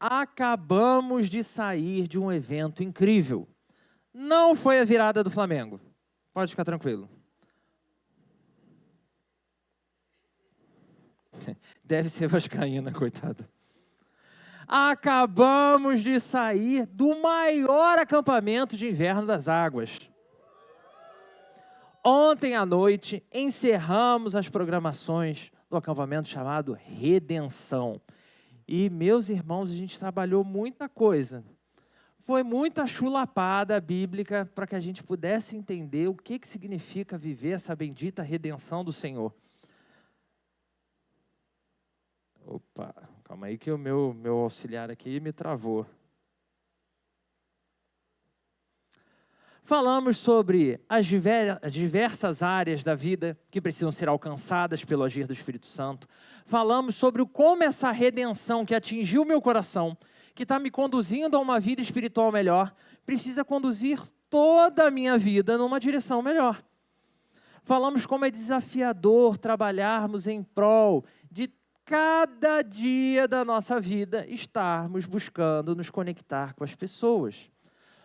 Acabamos de sair de um evento incrível. Não foi a virada do Flamengo. Pode ficar tranquilo. Deve ser vascaína, coitada. Acabamos de sair do maior acampamento de inverno das águas. Ontem à noite, encerramos as programações do acampamento chamado Redenção. E, meus irmãos, a gente trabalhou muita coisa. Foi muita chulapada bíblica para que a gente pudesse entender o que significa viver essa bendita redenção do Senhor. Opa, calma aí que o meu auxiliar aqui me travou. Falamos sobre as diversas áreas da vida que precisam ser alcançadas pelo agir do Espírito Santo. Falamos sobre como essa redenção que atingiu meu coração, que está me conduzindo a uma vida espiritual melhor, precisa conduzir toda a minha vida numa direção melhor. Falamos como é desafiador trabalharmos em prol de cada dia da nossa vida estarmos buscando nos conectar com as pessoas.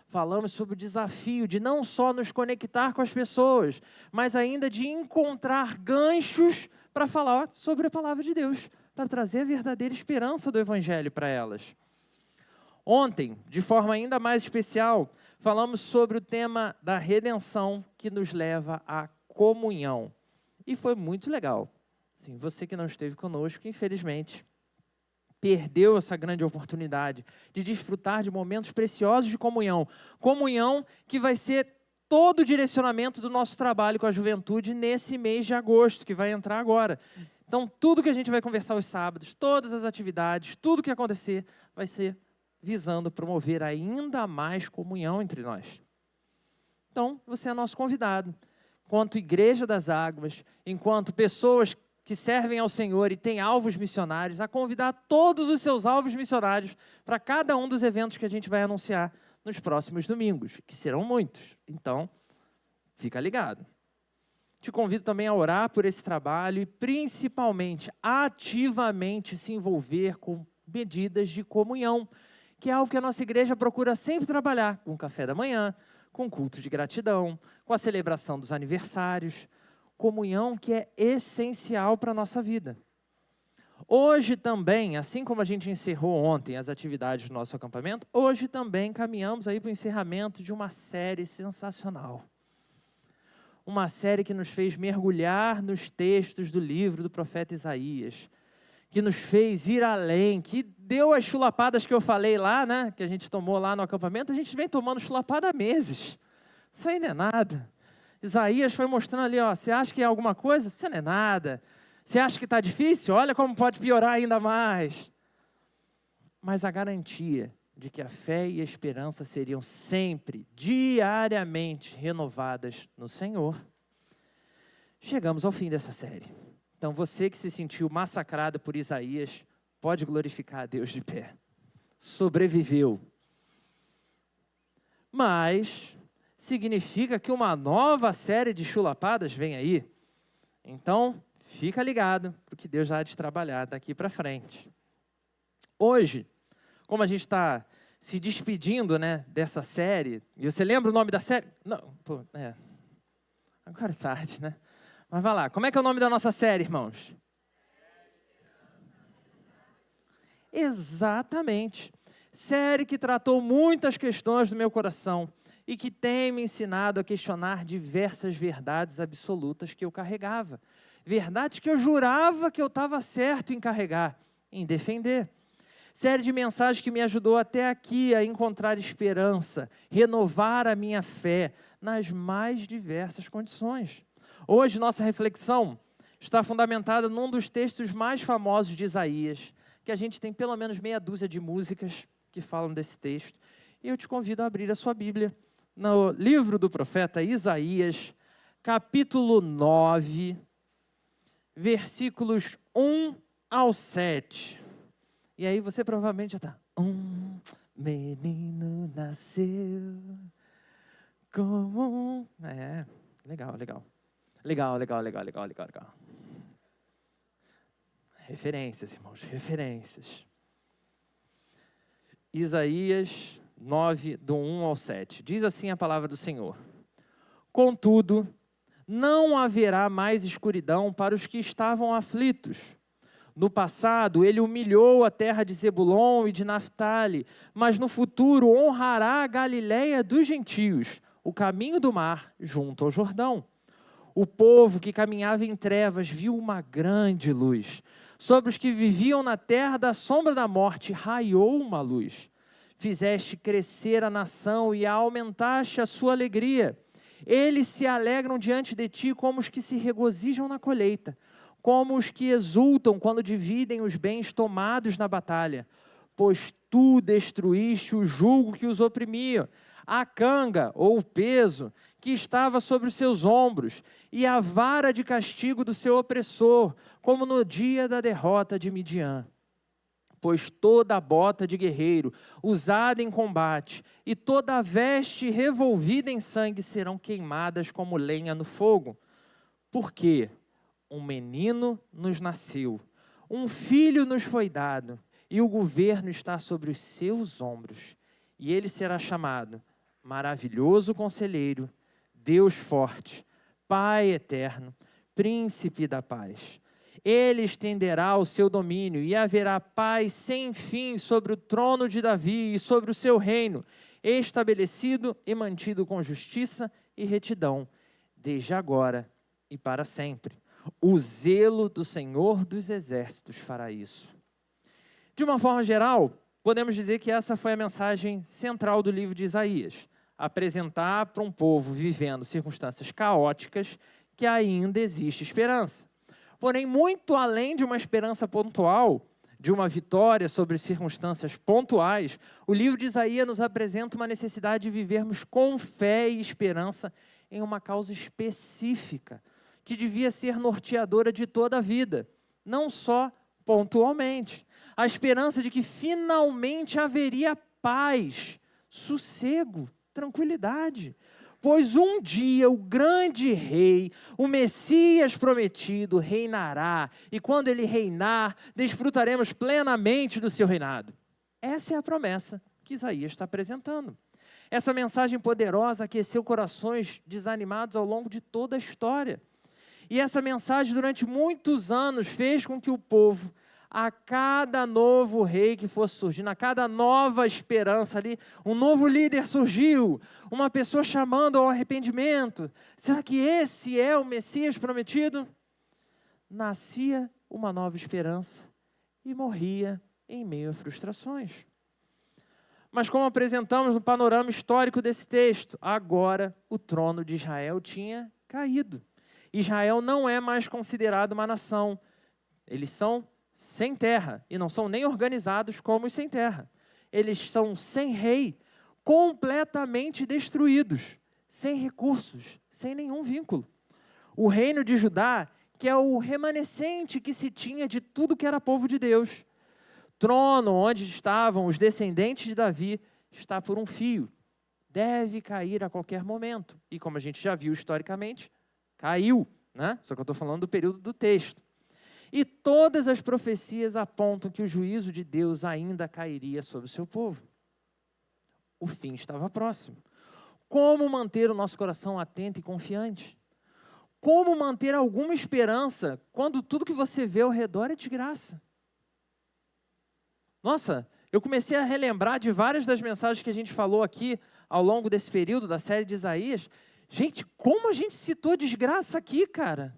Falamos sobre o desafio de não só nos conectar com as pessoas, mas ainda de encontrar ganchos para falar sobre a palavra de Deus, para trazer a verdadeira esperança do Evangelho para elas. Ontem, de forma ainda mais especial, falamos sobre o tema da redenção que nos leva à comunhão. E foi muito legal. Sim, você que não esteve conosco, infelizmente, perdeu essa grande oportunidade de desfrutar de momentos preciosos de comunhão. Comunhão que vai ser todo o direcionamento do nosso trabalho com a juventude nesse mês de agosto, que vai entrar agora. Então, tudo que a gente vai conversar aos sábados, todas as atividades, tudo que acontecer, vai ser visando promover ainda mais comunhão entre nós. Então, você é nosso convidado. Enquanto Igreja das Águas, enquanto pessoas que servem ao Senhor e têm alvos missionários, a convidar todos os seus alvos missionários para cada um dos eventos que a gente vai anunciar nos próximos domingos, que serão muitos. Então, fica ligado. Te convido também a orar por esse trabalho e, principalmente, ativamente se envolver com medidas de comunhão, que é algo que a nossa igreja procura sempre trabalhar, com o café da manhã, com culto de gratidão, com a celebração dos aniversários, comunhão que é essencial para a nossa vida. Hoje também, assim como a gente encerrou ontem as atividades do nosso acampamento, hoje também caminhamos aí para o encerramento de uma série sensacional. Uma série que nos fez mergulhar nos textos do livro do profeta Isaías, que nos fez ir além, que deu as chulapadas que eu falei lá, né, que a gente tomou lá no acampamento, a gente vem tomando chulapada há meses. Isso aí não é nada. Isaías foi mostrando ali, ó, você acha que é alguma coisa? Isso não é nada. Você acha que está difícil? Olha como pode piorar ainda mais. Mas a garantia de que a fé e a esperança seriam sempre, diariamente renovadas no Senhor. Chegamos ao fim dessa série. Então você que se sentiu massacrado por Isaías, pode glorificar a Deus de pé. Sobreviveu. Mas significa que uma nova série de chulapadas vem aí. Então, fica ligado, porque Deus já há de trabalhar daqui para frente. Hoje, como a gente está se despedindo, né, dessa série, e você lembra o nome da série? Não, pô, agora é tarde, né? Mas vai lá, como é que é o nome da nossa série, irmãos? Exatamente. Série que tratou muitas questões do meu coração e que tem me ensinado a questionar diversas verdades absolutas que eu carregava. Verdades que eu jurava que eu estava certo em carregar, em defender. Série de mensagens que me ajudou até aqui a encontrar esperança, renovar a minha fé nas mais diversas condições. Hoje, nossa reflexão está fundamentada num dos textos mais famosos de Isaías, que a gente tem pelo menos meia dúzia de músicas que falam desse texto. E eu te convido a abrir a sua Bíblia no livro do profeta Isaías, capítulo 9, versículos 1 ao 7. E aí você provavelmente já está. Um menino nasceu como... legal. Legal. Referências, irmãos, referências. Isaías 9, do 1 ao 7. Diz assim a palavra do Senhor: Contudo, não haverá mais escuridão para os que estavam aflitos. No passado, ele humilhou a terra de Zebulon e de Naftali, mas no futuro honrará a Galileia dos gentios, o caminho do mar junto ao Jordão. O povo que caminhava em trevas viu uma grande luz. Sobre os que viviam na terra da sombra da morte, raiou uma luz. Fizeste crescer a nação e aumentaste a sua alegria. Eles se alegram diante de ti como os que se regozijam na colheita, como os que exultam quando dividem os bens tomados na batalha. Pois tu destruíste o jugo que os oprimia, a canga, ou o peso, que estava sobre os seus ombros, e a vara de castigo do seu opressor, como no dia da derrota de Midian. Pois toda a bota de guerreiro, usada em combate, e toda a veste revolvida em sangue serão queimadas como lenha no fogo. Porque um menino nos nasceu, um filho nos foi dado, e o governo está sobre os seus ombros. E ele será chamado Maravilhoso Conselheiro, Deus Forte, Pai Eterno, Príncipe da Paz. Ele estenderá o seu domínio e haverá paz sem fim sobre o trono de Davi e sobre o seu reino, estabelecido e mantido com justiça e retidão, desde agora e para sempre. O zelo do Senhor dos Exércitos fará isso. De uma forma geral, podemos dizer que essa foi a mensagem central do livro de Isaías: apresentar para um povo vivendo circunstâncias caóticas que ainda existe esperança. Porém, muito além de uma esperança pontual, de uma vitória sobre circunstâncias pontuais, o livro de Isaías nos apresenta uma necessidade de vivermos com fé e esperança em uma causa específica, que devia ser norteadora de toda a vida, não só pontualmente. A esperança de que finalmente haveria paz, sossego, tranquilidade. Pois um dia o grande rei, o Messias prometido, reinará, e quando ele reinar, desfrutaremos plenamente do seu reinado. Essa é a promessa que Isaías está apresentando. Essa mensagem poderosa aqueceu corações desanimados ao longo de toda a história. E essa mensagem, durante muitos anos, fez com que o povo, a cada novo rei que fosse surgindo, a cada nova esperança ali, um novo líder surgiu, uma pessoa chamando ao arrependimento. Será que esse é o Messias prometido? Nascia uma nova esperança e morria em meio a frustrações. Mas como apresentamos no panorama histórico desse texto, agora o trono de Israel tinha caído. Israel não é mais considerado uma nação. Eles são sem terra, e não são nem organizados como os sem terra. Eles são sem rei, completamente destruídos, sem recursos, sem nenhum vínculo. O reino de Judá, que é o remanescente que se tinha de tudo que era povo de Deus. Trono onde estavam os descendentes de Davi, está por um fio. Deve cair a qualquer momento. E como a gente já viu historicamente, caiu, né? Só que eu estou falando do período do texto. E todas as profecias apontam que o juízo de Deus ainda cairia sobre o seu povo. O fim estava próximo. Como manter o nosso coração atento e confiante? Como manter alguma esperança quando tudo que você vê ao redor é desgraça? Nossa, eu comecei a relembrar de várias das mensagens que a gente falou aqui ao longo desse período da série de Isaías. Gente, como a gente citou desgraça aqui, cara?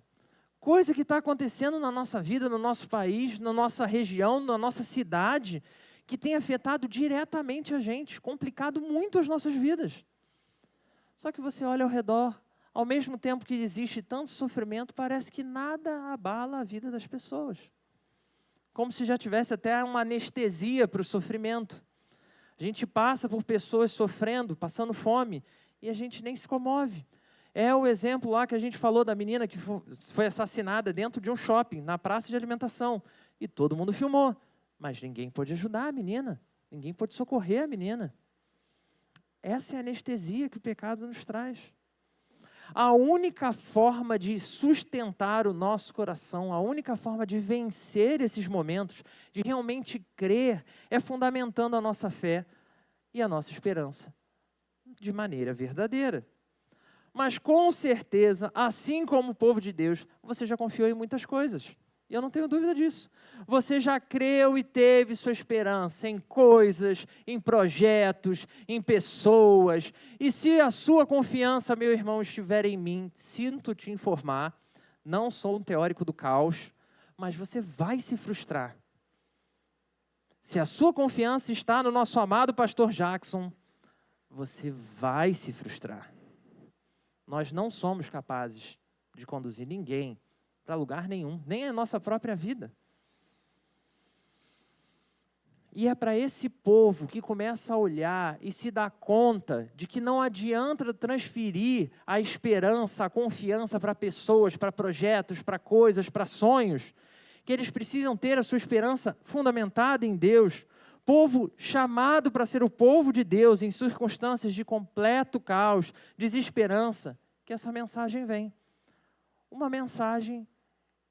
Coisa que está acontecendo na nossa vida, no nosso país, na nossa região, na nossa cidade, que tem afetado diretamente a gente, complicado muito as nossas vidas. Só que você olha ao redor, ao mesmo tempo que existe tanto sofrimento, parece que nada abala a vida das pessoas. Como se já tivesse até uma anestesia para o sofrimento. A gente passa por pessoas sofrendo, passando fome, e a gente nem se comove. É o exemplo lá que a gente falou da menina que foi assassinada dentro de um shopping, na praça de alimentação. E todo mundo filmou, mas ninguém pôde ajudar a menina. Ninguém pôde socorrer a menina. Essa é a anestesia que o pecado nos traz. A única forma de sustentar o nosso coração, a única forma de vencer esses momentos, de realmente crer, é fundamentando a nossa fé e a nossa esperança de maneira verdadeira. Mas com certeza, assim como o povo de Deus, você já confiou em muitas coisas. E eu não tenho dúvida disso. Você já creu e teve sua esperança em coisas, em projetos, em pessoas. E se a sua confiança, meu irmão, estiver em mim, sinto te informar, não sou um teórico do caos, mas você vai se frustrar. Se a sua confiança está no nosso amado pastor Jackson, você vai se frustrar. Nós não somos capazes de conduzir ninguém para lugar nenhum, nem a nossa própria vida. E é para esse povo que começa a olhar e se dá conta de que não adianta transferir a esperança, a confiança para pessoas, para projetos, para coisas, para sonhos, que eles precisam ter a sua esperança fundamentada em Deus. Povo chamado para ser o povo de Deus em circunstâncias de completo caos, desesperança, que essa mensagem vem. Uma mensagem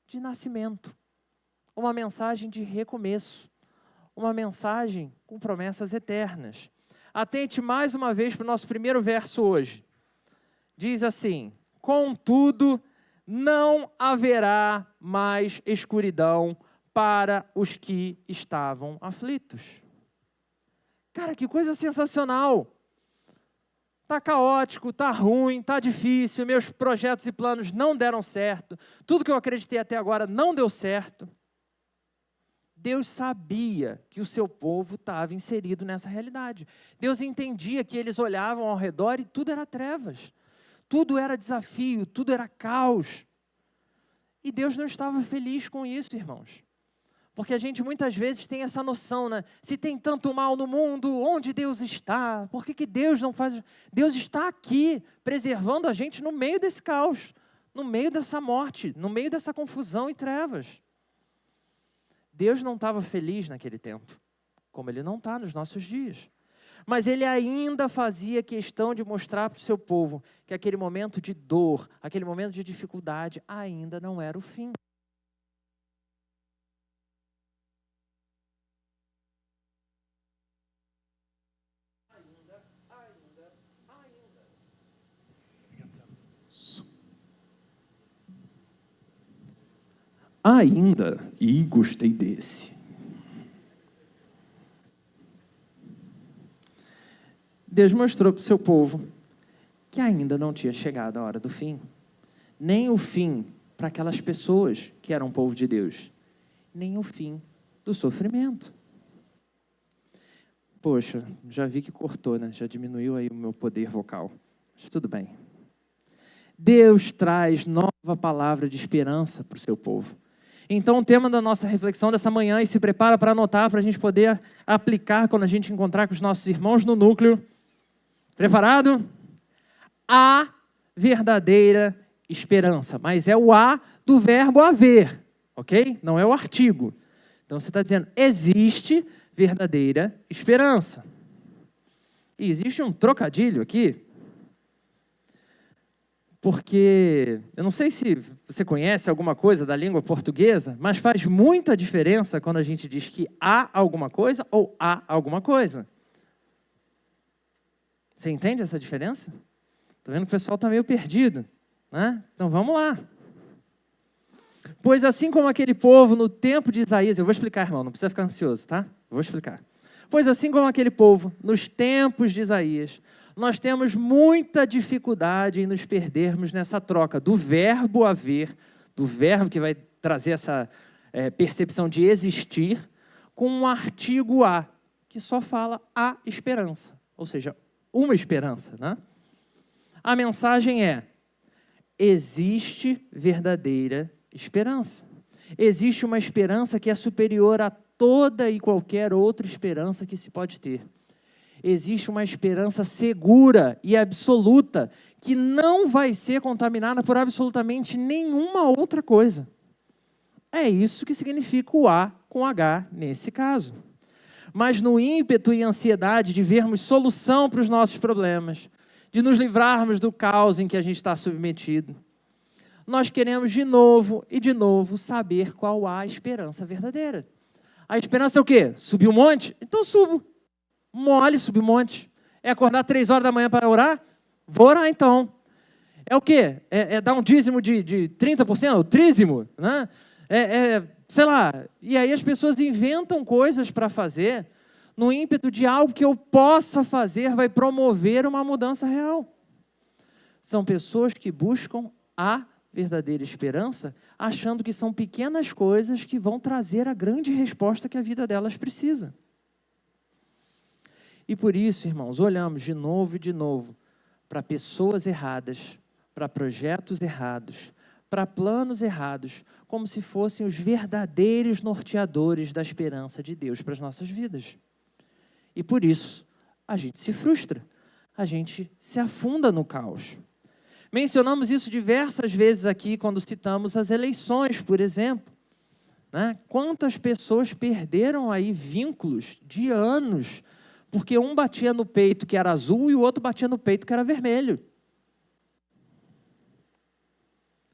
de nascimento, uma mensagem de recomeço, uma mensagem com promessas eternas. Atente mais uma vez para o nosso primeiro verso hoje. Diz assim: contudo, não haverá mais escuridão para os que estavam aflitos. Cara, que coisa sensacional! Está caótico, está ruim, está difícil, meus projetos e planos não deram certo, tudo que eu acreditei até agora não deu certo. Deus sabia que o seu povo estava inserido nessa realidade. Deus entendia que eles olhavam ao redor e tudo era trevas, tudo era desafio, tudo era caos. E Deus não estava feliz com isso, irmãos. Porque a gente muitas vezes tem essa noção, né? Se tem tanto mal no mundo, onde Deus está? Por que Deus não faz? Deus está aqui, preservando a gente no meio desse caos, no meio dessa morte, no meio dessa confusão e trevas. Deus não estava feliz naquele tempo, como Ele não está nos nossos dias. Mas Ele ainda fazia questão de mostrar para o seu povo que aquele momento de dor, aquele momento de dificuldade, ainda não era o fim. Ainda, e gostei desse. Deus mostrou para o seu povo que ainda não tinha chegado a hora do fim. Nem o fim para aquelas pessoas que eram povo de Deus, nem o fim do sofrimento. Poxa, já vi que cortou, né? Já diminuiu aí o meu poder vocal. Mas tudo bem. Deus traz nova palavra de esperança para o seu povo. Então, o tema da nossa reflexão dessa manhã, e se prepara para anotar, para a gente poder aplicar quando a gente encontrar com os nossos irmãos no núcleo. Preparado? A verdadeira esperança. Mas é o A do verbo haver, ok? Não é o artigo. Então, você está dizendo, existe verdadeira esperança. E existe um trocadilho aqui, porque eu não sei se você conhece alguma coisa da língua portuguesa, mas faz muita diferença quando a gente diz que há alguma coisa ou há alguma coisa. Você entende essa diferença? Estou vendo que o pessoal está meio perdido, né? Então vamos lá. Pois assim como aquele povo no tempo de Isaías, eu vou explicar, irmão, não precisa ficar ansioso, tá? Eu vou explicar. Pois assim como aquele povo nos tempos de Isaías, nós temos muita dificuldade em nos perdermos nessa troca do verbo haver, do verbo que vai trazer essa percepção de existir, com um artigo a, que só fala a esperança, ou seja, uma esperança, né? A mensagem é, existe verdadeira esperança. Existe uma esperança que é superior a toda e qualquer outra esperança que se pode ter. Existe uma esperança segura e absoluta que não vai ser contaminada por absolutamente nenhuma outra coisa. É isso que significa o A com H nesse caso. Mas no ímpeto e ansiedade de vermos solução para os nossos problemas, de nos livrarmos do caos em que a gente está submetido. Nós queremos de novo e de novo saber qual a esperança verdadeira. A esperança é o quê? Subir um monte? Então subo. Mole, subir um monte. É acordar 3 horas da manhã para orar? Vou orar então. É o quê? É dar um dízimo de 30%, o trízimo, né? Sei lá. E aí as pessoas inventam coisas para fazer no ímpeto de algo que eu possa fazer vai promover uma mudança real. São pessoas que buscam a verdadeira esperança, achando que são pequenas coisas que vão trazer a grande resposta que a vida delas precisa. E por isso, irmãos, olhamos de novo e de novo para pessoas erradas, para projetos errados, para planos errados, como se fossem os verdadeiros norteadores da esperança de Deus para as nossas vidas. E por isso, a gente se frustra, a gente se afunda no caos. Mencionamos isso diversas vezes aqui, quando citamos as eleições, por exemplo. Né? Quantas pessoas perderam aí vínculos de anos, porque um batia no peito que era azul e o outro batia no peito que era vermelho.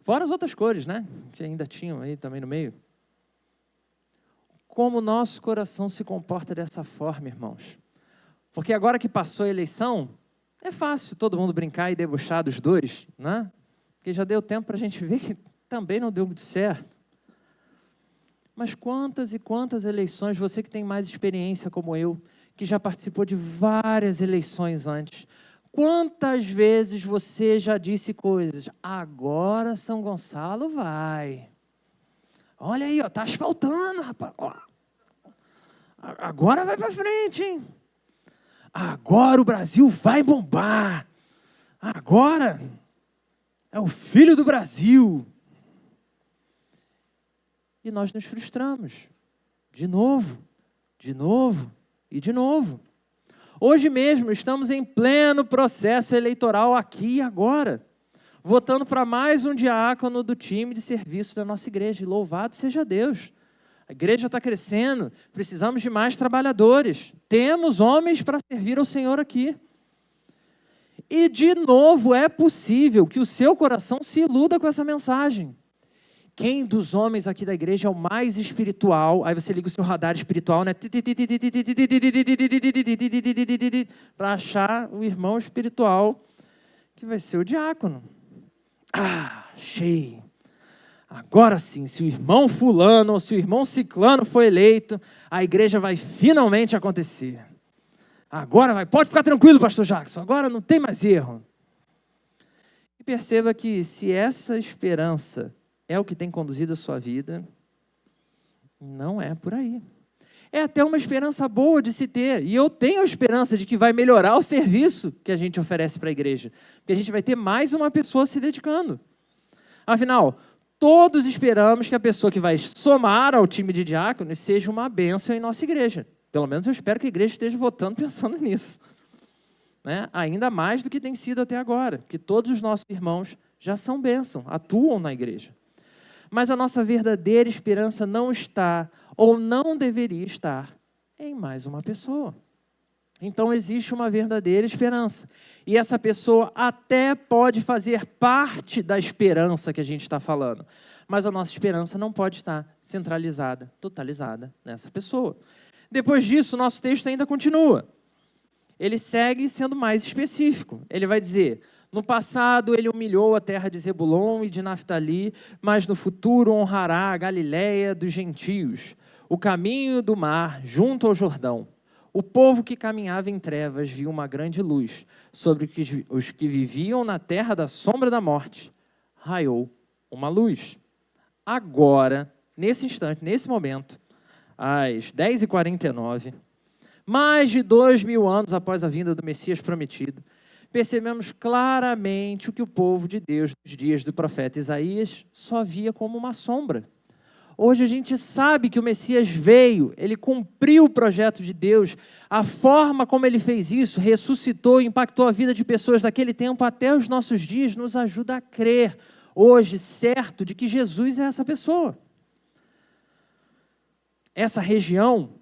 Fora as outras cores, né? Que ainda tinham aí também no meio. Como o nosso coração se comporta dessa forma, irmãos. Porque agora que passou a eleição, é fácil todo mundo brincar e debochar dos dois, né? Porque já deu tempo para a gente ver que também não deu muito certo. Mas quantas e quantas eleições, você que tem mais experiência como eu, que já participou de várias eleições antes, quantas vezes você já disse coisas, agora São Gonçalo vai. Olha aí, ó, tá asfaltando, rapaz. Ó. Agora vai para frente, hein? Agora o Brasil vai bombar. Agora é o filho do Brasil. E nós nos frustramos. De novo, de novo e de novo. Hoje mesmo estamos em pleno processo eleitoral aqui e agora, votando para mais um diácono do time de serviço da nossa igreja. E louvado seja Deus. A igreja está crescendo, precisamos de mais trabalhadores. Temos homens para servir ao Senhor aqui. E, de novo, é possível que o seu coração se iluda com essa mensagem. Quem dos homens aqui da igreja é o mais espiritual? Aí você liga o seu radar espiritual, né? Para achar o irmão espiritual, que vai ser o diácono. Ah, achei. Agora sim, se o irmão fulano ou se o irmão ciclano foi eleito, a igreja vai finalmente acontecer. Agora vai, pode ficar tranquilo, pastor Jackson, agora não tem mais erro. E perceba que se essa esperança é o que tem conduzido a sua vida, não é por aí. É até uma esperança boa de se ter, e eu tenho a esperança de que vai melhorar o serviço que a gente oferece para a igreja, porque a gente vai ter mais uma pessoa se dedicando. Afinal, todos esperamos que a pessoa que vai somar ao time de diáconos seja uma bênção em nossa igreja. Pelo menos eu espero que a igreja esteja votando pensando nisso. Né? Ainda mais do que tem sido até agora, que todos os nossos irmãos já são bênção, atuam na igreja. Mas a nossa verdadeira esperança não está, ou não deveria estar, em mais uma pessoa. Então existe uma verdadeira esperança. E essa pessoa até pode fazer parte da esperança que a gente está falando. Mas a nossa esperança não pode estar centralizada, totalizada nessa pessoa. Depois disso, o nosso texto ainda continua. Ele segue sendo mais específico. Ele vai dizer, no passado ele humilhou a terra de Zebulon e de Naftali, mas no futuro honrará a Galileia dos gentios, o caminho do mar junto ao Jordão. O povo que caminhava em trevas viu uma grande luz. Sobre os que viviam na terra da sombra da morte, raiou uma luz. Agora, nesse instante, nesse momento, às 10h49, mais de 2000 anos após a vinda do Messias prometido, percebemos claramente o que o povo de Deus, nos dias do profeta Isaías, só via como uma sombra. Hoje a gente sabe que o Messias veio, ele cumpriu o projeto de Deus, a forma como ele fez isso, ressuscitou, impactou a vida de pessoas daquele tempo até os nossos dias, nos ajuda a crer, hoje, certo, de que Jesus é essa pessoa. Essa região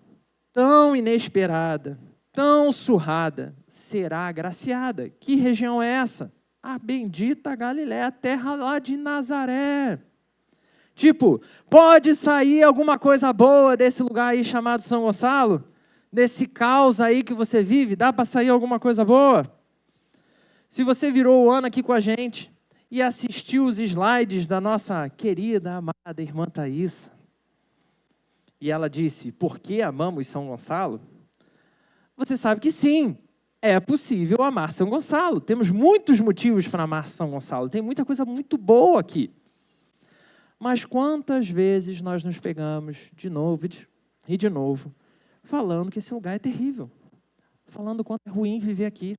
tão inesperada, tão surrada será agraciada. Que região é essa? A bendita Galiléia, a terra lá de Nazaré. Tipo, pode sair alguma coisa boa desse lugar aí chamado São Gonçalo? Desse caos aí que você vive? Dá para sair alguma coisa boa? Se você virou o ano aqui com a gente e assistiu os slides da nossa querida, amada irmã Thaís, e ela disse, por que amamos São Gonçalo? Você sabe que sim, é possível amar São Gonçalo. Temos muitos motivos para amar São Gonçalo. Tem muita coisa muito boa aqui. Mas quantas vezes nós nos pegamos de novo e de novo, falando que esse lugar é terrível, falando o quanto é ruim viver aqui,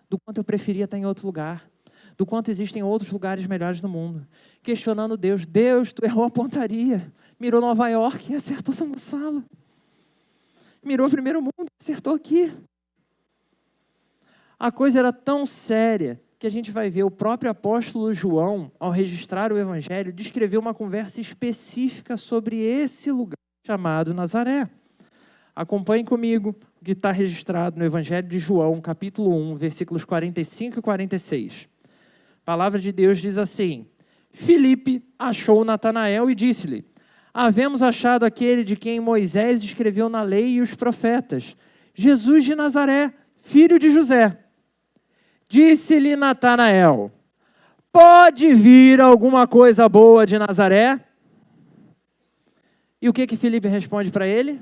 do quanto eu preferia estar em outro lugar, do quanto existem outros lugares melhores no mundo, questionando Deus. Deus, tu errou a pontaria, mirou Nova York e acertou São Gonçalo. Mirou o primeiro mundo e acertou aqui. A coisa era tão séria que a gente vai ver o próprio apóstolo João, ao registrar o Evangelho, descrever uma conversa específica sobre esse lugar chamado Nazaré. Acompanhe comigo o que está registrado no Evangelho de João, capítulo 1, versículos 45 e 46. A palavra de Deus diz assim: Filipe achou Natanael e disse-lhe: havemos achado aquele de quem Moisés escreveu na lei e os profetas, Jesus de Nazaré, filho de José. Disse-lhe Natanael: pode vir alguma coisa boa de Nazaré? E o que Filipe responde para ele?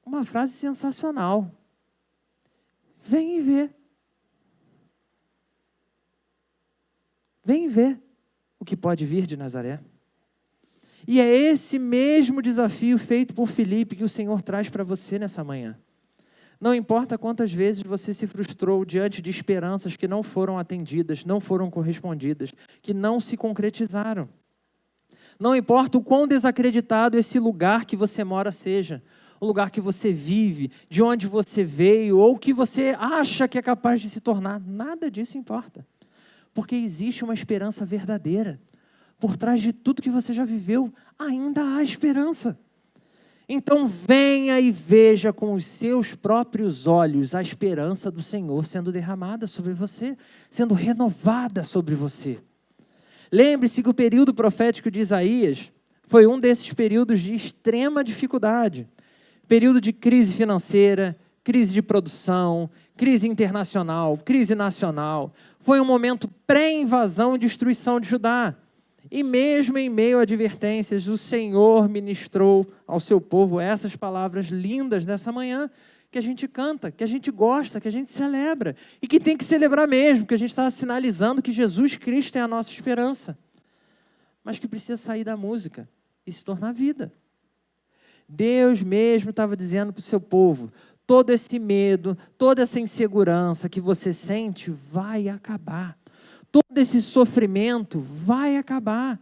Uma frase sensacional. Vem e vê. Vem ver o que pode vir de Nazaré. E é esse mesmo desafio feito por Filipe que o Senhor traz para você nessa manhã. Não importa quantas vezes você se frustrou diante de esperanças que não foram atendidas, não foram correspondidas, que não se concretizaram. Não importa o quão desacreditado esse lugar que você mora seja, o lugar que você vive, de onde você veio, ou que você acha que é capaz de se tornar, nada disso importa. Porque existe uma esperança verdadeira. Por trás de tudo que você já viveu, ainda há esperança. Então venha e veja com os seus próprios olhos a esperança do Senhor sendo derramada sobre você, sendo renovada sobre você. Lembre-se que o período profético de Isaías foi um desses períodos de extrema dificuldade. Período de crise financeira, crise de produção, crise internacional, crise nacional. Foi um momento pré-invasão e destruição de Judá. E mesmo em meio a advertências, o Senhor ministrou ao seu povo essas palavras lindas nessa manhã, que a gente canta, que a gente gosta, que a gente celebra. E que tem que celebrar mesmo, que a gente está sinalizando que Jesus Cristo é a nossa esperança. Mas que precisa sair da música e se tornar vida. Deus mesmo estava dizendo para o seu povo, todo esse medo, toda essa insegurança que você sente vai acabar. Todo esse sofrimento vai acabar,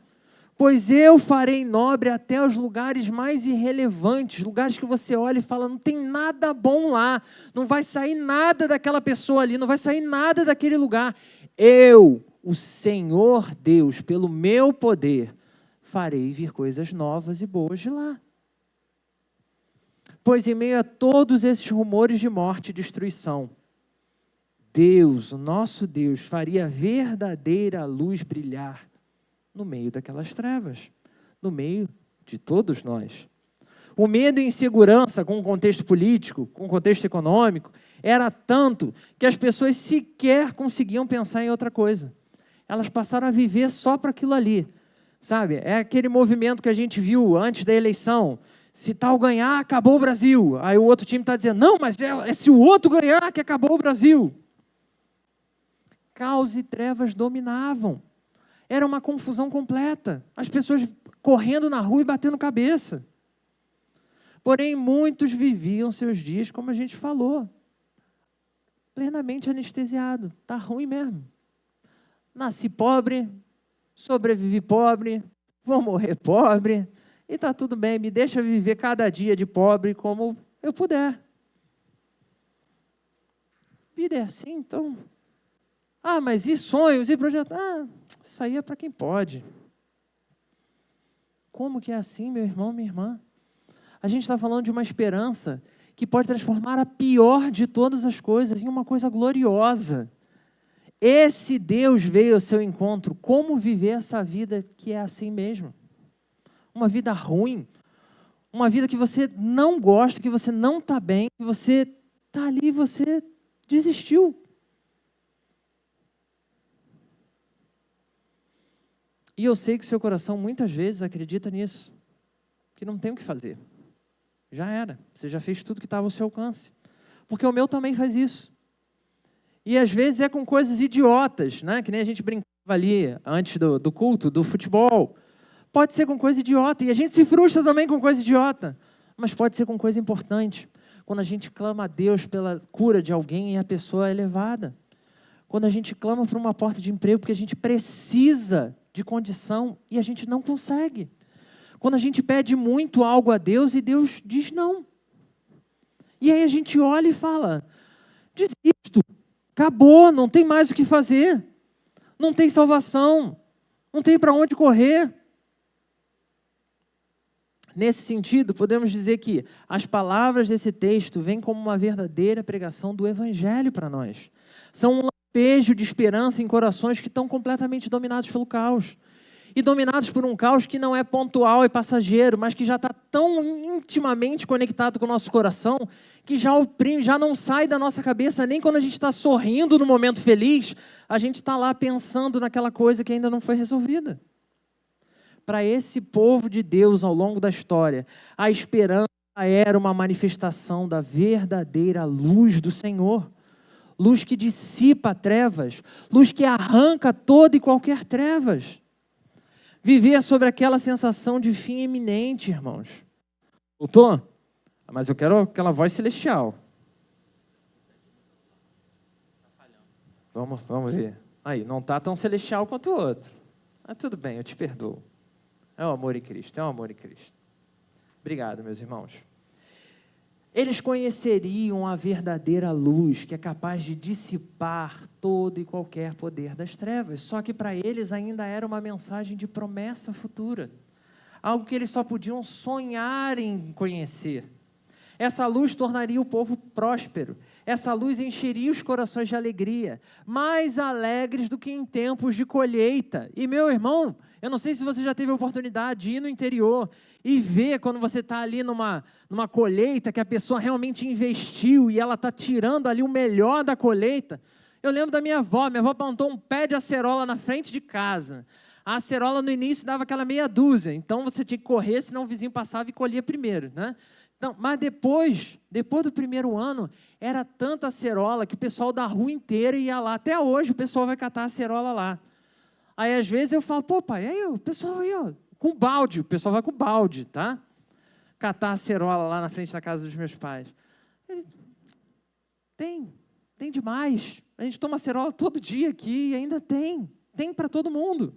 pois eu farei nobre até os lugares mais irrelevantes, lugares que você olha e fala, não tem nada bom lá, não vai sair nada daquela pessoa ali, não vai sair nada daquele lugar. Eu, o Senhor Deus, pelo meu poder, farei vir coisas novas e boas de lá. Pois em meio a todos esses rumores de morte e destruição, Deus, o nosso Deus, faria a verdadeira luz brilhar no meio daquelas trevas, no meio de todos nós. O medo e insegurança com o contexto político, com o contexto econômico, era tanto que as pessoas sequer conseguiam pensar em outra coisa. Elas passaram a viver só para aquilo ali, sabe? É aquele movimento que a gente viu antes da eleição. Se tal ganhar, acabou o Brasil. Aí o outro time está dizendo, não, mas é se o outro ganhar que acabou o Brasil. Caos e trevas dominavam. Era uma confusão completa. As pessoas correndo na rua e batendo cabeça. Porém, muitos viviam seus dias, como a gente falou, plenamente anestesiado. Está ruim mesmo. Nasci pobre, sobrevivi pobre, vou morrer pobre, e está tudo bem, me deixa viver cada dia de pobre como eu puder. Vida é assim, então... Ah, mas e sonhos, e projetos? Ah, isso aí é para quem pode. Como que é assim, meu irmão, minha irmã? A gente está falando de uma esperança que pode transformar a pior de todas as coisas em uma coisa gloriosa. Esse Deus veio ao seu encontro. Como viver essa vida que é assim mesmo? Uma vida ruim, uma vida que você não gosta, que você não está bem, que você está ali e você desistiu. E eu sei que o seu coração muitas vezes acredita nisso, que não tem o que fazer. Já era, você já fez tudo que estava ao seu alcance. Porque o meu também faz isso. E às vezes é com coisas idiotas, né? Que nem a gente brincava ali antes do culto, do futebol. Pode ser com coisa idiota, e a gente se frustra também com coisa idiota. Mas pode ser com coisa importante. Quando a gente clama a Deus pela cura de alguém e a pessoa é levada. Quando a gente clama por uma porta de emprego porque a gente precisa de condição e a gente não consegue. Quando a gente pede muito algo a Deus e Deus diz não. E aí a gente olha e fala, desisto, acabou, não tem mais o que fazer. Não tem salvação, não tem para onde correr. Nesse sentido, podemos dizer que as palavras desse texto vêm como uma verdadeira pregação do Evangelho para nós. São um lampejo de esperança em corações que estão completamente dominados pelo caos. E dominados por um caos que não é pontual e passageiro, mas que já está tão intimamente conectado com o nosso coração, que já oprime, já não sai da nossa cabeça, nem quando a gente está sorrindo no momento feliz, a gente está lá pensando naquela coisa que ainda não foi resolvida. Para esse povo de Deus ao longo da história, a esperança era uma manifestação da verdadeira luz do Senhor. Luz que dissipa trevas, luz que arranca toda e qualquer trevas. Viver sobre aquela sensação de fim iminente, irmãos. Voltou? Mas eu quero aquela voz celestial. Vamos ver. Aí, não está tão celestial quanto o outro. Mas tudo bem, eu te perdoo. É o amor em Cristo, é o amor em Cristo. Obrigado, meus irmãos. Eles conheceriam a verdadeira luz que é capaz de dissipar todo e qualquer poder das trevas. Só que para eles ainda era uma mensagem de promessa futura. Algo que eles só podiam sonhar em conhecer. Essa luz tornaria o povo próspero. Essa luz encheria os corações de alegria, mais alegres do que em tempos de colheita. E, meu irmão, eu não sei se você já teve a oportunidade de ir no interior e ver quando você está ali numa colheita que a pessoa realmente investiu e ela está tirando ali o melhor da colheita. Eu lembro da minha avó plantou um pé de acerola na frente de casa. A acerola no início dava aquela meia dúzia, então você tinha que correr, senão o vizinho passava e colhia primeiro, né? Não, mas depois do primeiro ano, era tanta acerola que o pessoal da rua inteira ia lá. Até hoje o pessoal vai catar acerola lá. Aí às vezes eu falo, pô pai, aí o pessoal aí, ó, com balde, o pessoal vai com balde, tá? Catar acerola lá na frente da casa dos meus pais. Tem demais. A gente toma acerola todo dia aqui e ainda tem para todo mundo.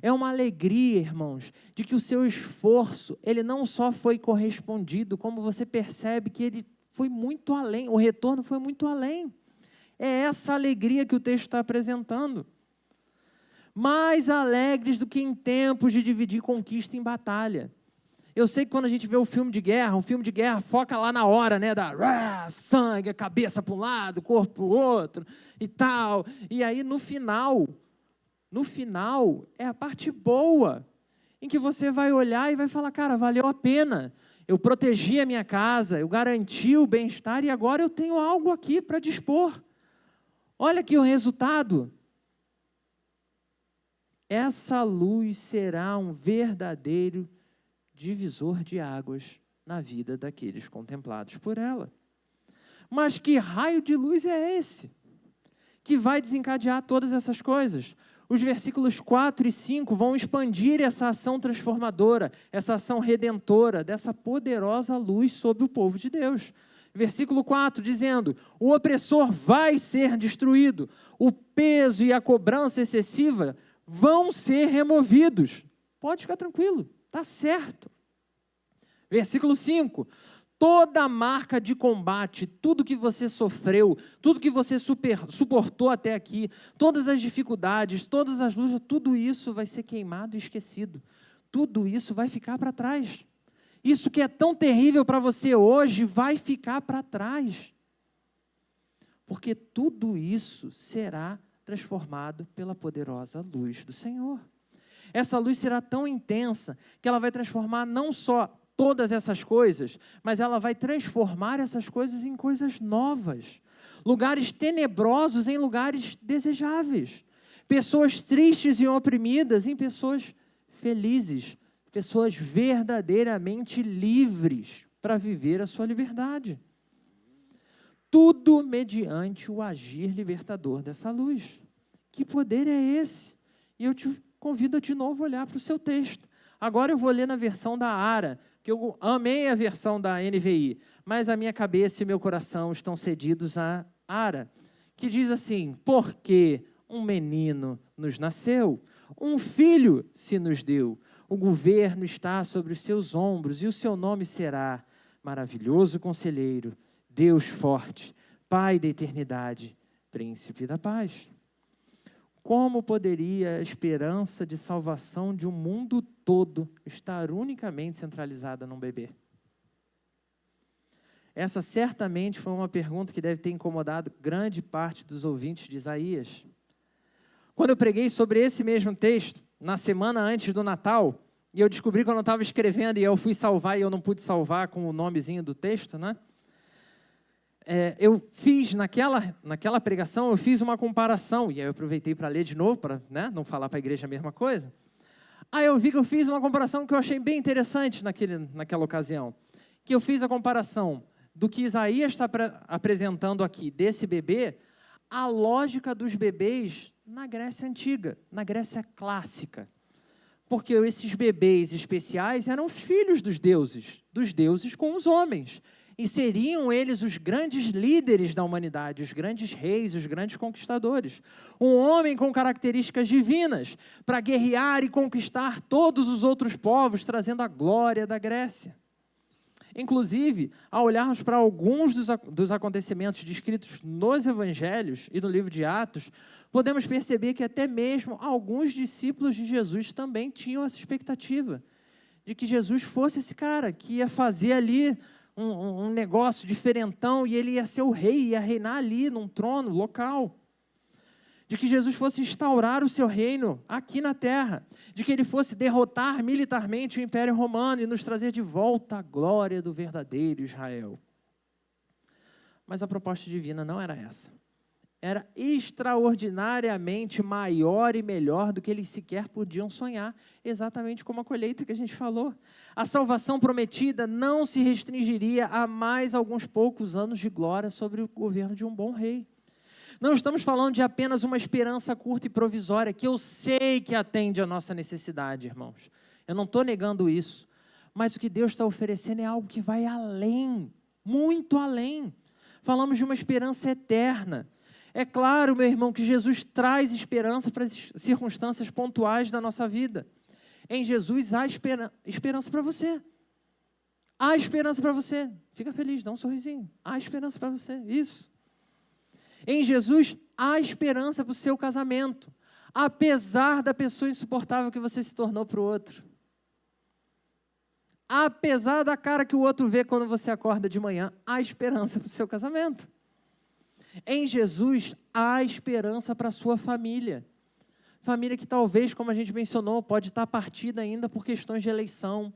É uma alegria, irmãos, de que o seu esforço, ele não só foi correspondido, como você percebe que ele foi muito além, o retorno foi muito além. É essa alegria que o texto está apresentando. Mais alegres do que em tempos de dividir conquista em batalha. Eu sei que quando a gente vê um filme de guerra foca lá na hora, né, da sangue, a cabeça para um lado, o corpo para o outro e tal. E aí no final é a parte boa, em que você vai olhar e vai falar, cara, valeu a pena. Eu protegi a minha casa, eu garanti o bem-estar e agora eu tenho algo aqui para dispor. Olha aqui o resultado. Essa luz será um verdadeiro divisor de águas na vida daqueles contemplados por ela. Mas que raio de luz é esse que vai desencadear todas essas coisas? Os versículos 4 e 5 vão expandir essa ação transformadora, essa ação redentora, dessa poderosa luz sobre o povo de Deus. Versículo 4, dizendo, o opressor vai ser destruído, o peso e a cobrança excessiva vão ser removidos. Pode ficar tranquilo, está certo. Versículo 5, toda marca de combate, tudo que você sofreu, tudo que você suportou até aqui, todas as dificuldades, todas as lutas, tudo isso vai ser queimado e esquecido. Tudo isso vai ficar para trás. Isso que é tão terrível para você hoje vai ficar para trás. Porque tudo isso será transformado pela poderosa luz do Senhor. Essa luz será tão intensa que ela vai transformar não só todas essas coisas, mas ela vai transformar essas coisas em coisas novas. Lugares tenebrosos em lugares desejáveis. Pessoas tristes e oprimidas em pessoas felizes. Pessoas verdadeiramente livres para viver a sua liberdade. Tudo mediante o agir libertador dessa luz. Que poder é esse? E eu te convido de novo a olhar para o seu texto. Agora eu vou ler na versão da ARA, que eu amei a versão da NVI, mas a minha cabeça e meu coração estão cedidos à ARA, que diz assim: porque um menino nos nasceu, um filho se nos deu, o governo está sobre os seus ombros e o seu nome será Maravilhoso Conselheiro, Deus Forte, Pai da Eternidade, Príncipe da Paz. Como poderia a esperança de salvação de um mundo todo estar unicamente centralizada num bebê? Essa certamente foi uma pergunta que deve ter incomodado grande parte dos ouvintes de Isaías. Quando eu preguei sobre esse mesmo texto, na semana antes do Natal, e eu descobri quando eu estava escrevendo e eu fui salvar e eu não pude salvar com o nomezinho do texto, né? Eu fiz, naquela pregação, eu fiz uma comparação, e aí eu aproveitei para ler de novo, para não falar para a igreja a mesma coisa. Aí eu vi que eu fiz uma comparação que eu achei bem interessante naquela ocasião, que eu fiz a comparação do que Isaías está apresentando aqui, desse bebê, a lógica dos bebês na Grécia Antiga, na Grécia Clássica. Porque esses bebês especiais eram filhos dos deuses com os homens. E seriam eles os grandes líderes da humanidade, os grandes reis, os grandes conquistadores. Um homem com características divinas para guerrear e conquistar todos os outros povos, trazendo a glória da Grécia. Inclusive, ao olharmos para alguns dos acontecimentos descritos nos Evangelhos e no livro de Atos, podemos perceber que até mesmo alguns discípulos de Jesus também tinham essa expectativa de que Jesus fosse esse cara que ia fazer ali um negócio diferentão e ele ia ser o rei, ia reinar ali num trono local. De que Jesus fosse instaurar o seu reino aqui na terra, de que ele fosse derrotar militarmente o Império Romano e nos trazer de volta a glória do verdadeiro Israel. Mas a proposta divina não era essa. Era extraordinariamente maior e melhor do que eles sequer podiam sonhar, exatamente como a colheita que a gente falou. A salvação prometida não se restringiria a mais alguns poucos anos de glória sobre o governo de um bom rei. Não estamos falando de apenas uma esperança curta e provisória, que eu sei que atende à nossa necessidade, irmãos. Eu não estou negando isso. Mas o que Deus está oferecendo é algo que vai além, muito além. Falamos de uma esperança eterna. É claro, meu irmão, que Jesus traz esperança para as circunstâncias pontuais da nossa vida. Em Jesus há esperança para você. Há esperança para você. Fica feliz, dá um sorrisinho. Há esperança para você, isso. Em Jesus, há esperança para o seu casamento, apesar da pessoa insuportável que você se tornou para o outro. Apesar da cara que o outro vê quando você acorda de manhã, há esperança para o seu casamento. Em Jesus, há esperança para a sua família. Família que talvez, como a gente mencionou, pode estar partida ainda por questões de eleição,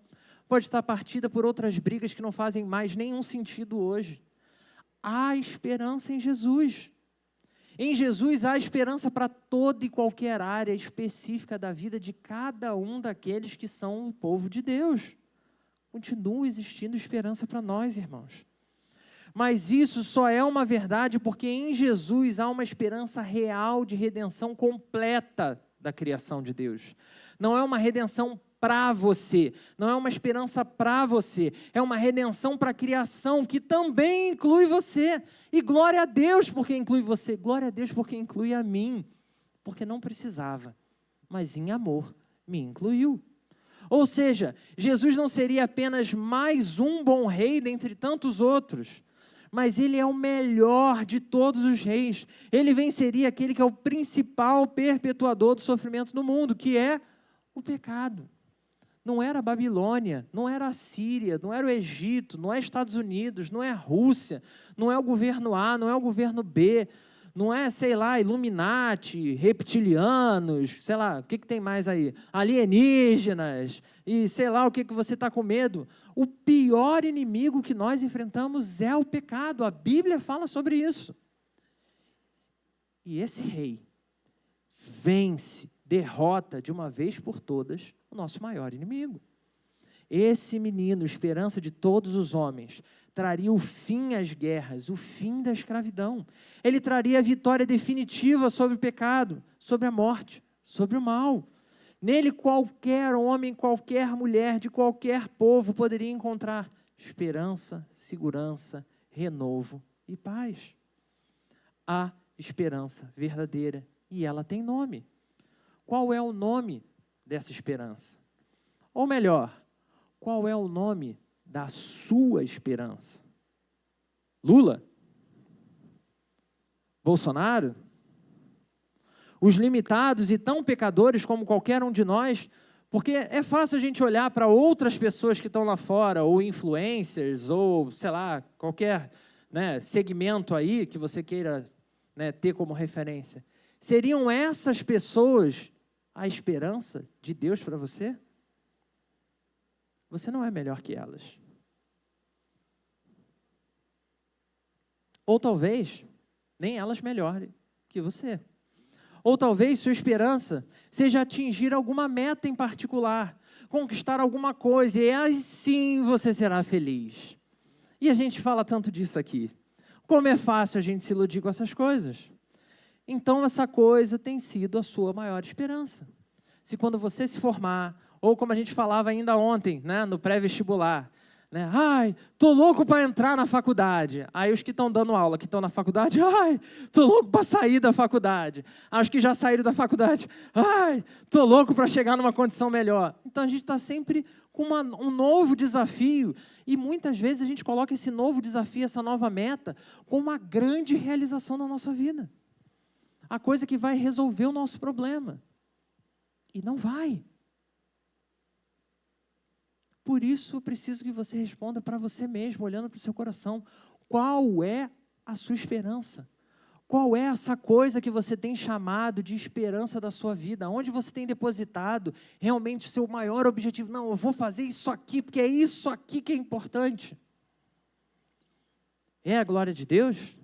pode estar partida por outras brigas que não fazem mais nenhum sentido hoje. Há esperança em Jesus. Em Jesus há esperança para toda e qualquer área específica da vida de cada um daqueles que são o povo de Deus. Continua existindo esperança para nós, irmãos. Mas isso só é uma verdade porque em Jesus há uma esperança real de redenção completa da criação de Deus. Não é uma redenção para você, não é uma esperança para você, é uma redenção para a criação que também inclui você. E glória a Deus porque inclui você, glória a Deus porque inclui a mim, porque não precisava, mas em amor me incluiu. Ou seja, Jesus não seria apenas mais um bom rei dentre tantos outros, mas ele é o melhor de todos os reis. Ele venceria aquele que é o principal perpetuador do sofrimento no mundo, que é o pecado. não era a Babilônia, não era a Síria, não era o Egito, não é Estados Unidos, não é a Rússia, não é o governo A, não é o governo B, não é, sei lá, Illuminati, reptilianos, sei lá, o que tem mais aí? Alienígenas, e sei lá o que você está com medo. O pior inimigo que nós enfrentamos é o pecado. A Bíblia fala sobre isso. E esse rei vence, derrota de uma vez por todas o nosso maior inimigo. Esse menino, esperança de todos os homens, traria o fim às guerras, o fim da escravidão. Ele traria a vitória definitiva sobre o pecado, sobre a morte, sobre o mal. Nele qualquer homem, qualquer mulher, de qualquer povo poderia encontrar esperança, segurança, renovo e paz. Há esperança verdadeira e ela tem nome. Qual é o nome dessa esperança? Ou melhor, qual é o nome da sua esperança? Lula? Bolsonaro? Os limitados e tão pecadores como qualquer um de nós? Porque é fácil a gente olhar para outras pessoas que estão lá fora, ou influencers, ou, sei lá, qualquer segmento aí que você queira ter como referência. Seriam essas pessoas a esperança de Deus para você? Você não é melhor que elas. Ou talvez, nem elas melhorem que você. Ou talvez sua esperança seja atingir alguma meta em particular, conquistar alguma coisa, e aí sim você será feliz. E a gente fala tanto disso aqui. Como é fácil a gente se iludir com essas coisas. Então, essa coisa tem sido a sua maior esperança. Se quando você se formar, ou como a gente falava ainda ontem, no pré-vestibular, ai, tô louco para entrar na faculdade. Aí os que estão dando aula, que estão na faculdade, ai, tô louco para sair da faculdade. Os que já saíram da faculdade, ai, tô louco para chegar numa condição melhor. Então a gente está sempre com um novo desafio e muitas vezes a gente coloca esse novo desafio, essa nova meta, como uma grande realização da nossa vida. A coisa que vai resolver o nosso problema. E não vai. Por isso, eu preciso que você responda para você mesmo, olhando para o seu coração. Qual é a sua esperança? Qual é essa coisa que você tem chamado de esperança da sua vida? Onde você tem depositado realmente o seu maior objetivo? Não, eu vou fazer isso aqui, porque é isso aqui que é importante. É a glória de Deus?